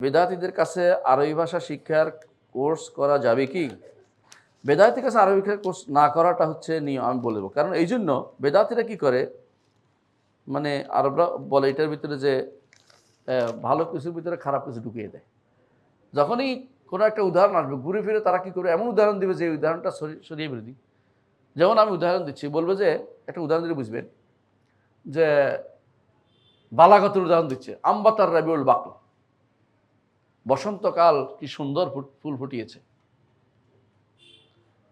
বেদাতীদের কাছে আরবি ভাষা শিক্ষার কোর্স করা যাবে কি? বেদাতীর কাছে আরবি ভাষার কোর্স না করাটা হচ্ছে নিয়ম, আমি বলে দেবো। কারণ এই জন্য বেদাতীরা কী করে, মানে আরবরা বলে এটার ভিতরে যে ভালো কিছুর ভিতরে খারাপ কিছু ঢুকিয়ে দেয়। যখনই কোনো একটা উদাহরণ আসবে ঘুরে ফিরে তারা কী করবে, এমন উদাহরণ দিবে যে উদাহরণটা সরিয়ে বিরোধী। যেমন আমি উদাহরণ দিচ্ছি, বলবো যে একটা উদাহরণ দিলে বুঝবেন যে বালাগতের উদাহরণ দিচ্ছে, আম্বাতার রাবিউল বাকল, বসন্তকাল কি সুন্দর ফুল ফুটিয়েছে।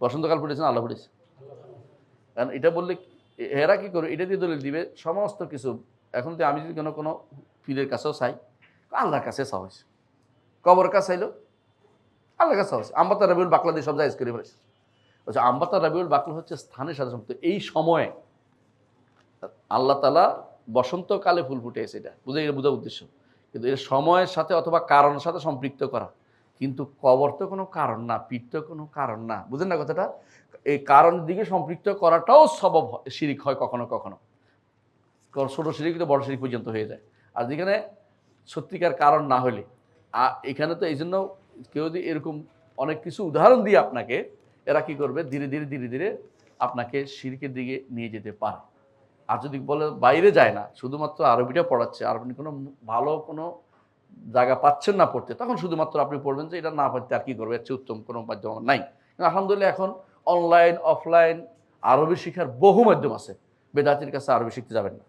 বসন্তকাল ফুটেছে না আল্লাহ ফুটেছে? কারণ এটা বললে এরা কি করবে, এটা দিয়ে দলিল দিবে সমস্ত কিছু। এখন তো আমি যদি কোনো পীরের কাছেও চাই, আল্লাহর কাছে চাওয়া হয়েছে, কবর কাছে চাইলো আল্লাহর কাছে চাওয়া হয়েছে। আম্বাতা রাবিউল বাকলা দিয়ে সব জায়গায় করে ফেলেছে। আচ্ছা, আম্বাতা রাবিউল বাকলা হচ্ছে স্থানের সাথে সম্পৃক্ত। এই সময়ে আল্লাহ তাআলা বসন্তকালে ফুল ফুটেছে, এটা বোঝা উদ্দেশ্য। কিন্তু এর সময়ের সাথে অথবা কারণের সাথে সম্পৃক্ত করা। কিন্তু কবর তো কোনো কারণ না, পীর তো কোনো কারণ না, বুঝেন না কথাটা? এই কারণের দিকে সম্পৃক্ত করাটাও সবব শিরিক হয় কখনো কখনো। ছোট শিরিক তো বড় শিরিক পর্যন্ত হয়ে যায়। আর যেখানে সত্যিকার কারণ না হলে এখানে তো এই জন্য কেউ যদি এরকম অনেক কিছু উদাহরণ দিয়ে আপনাকে, এরা কি করবে, ধীরে ধীরে ধীরে ধীরে আপনাকে শিরকের দিকে নিয়ে যেতে পারে। আর যদি বলে বাইরে যায় না, শুধুমাত্র আরবিটা পড়াচ্ছে, আর আপনি কোনো ভালো কোনো জায়গা পাচ্ছেন না পড়তে, তখন শুধুমাত্র আপনি পড়বেন যে এটা না পারতে আর কি করবে, এর চেয়ে উত্তম কোনো মাধ্যম আমার নাই। কিন্তু আলহামদুলিল্লাহ এখন অনলাইন অফলাইন আরবি শেখার বহু মাধ্যম আছে। বেদাতির কাছে আরবি শিখতে যাবেন না।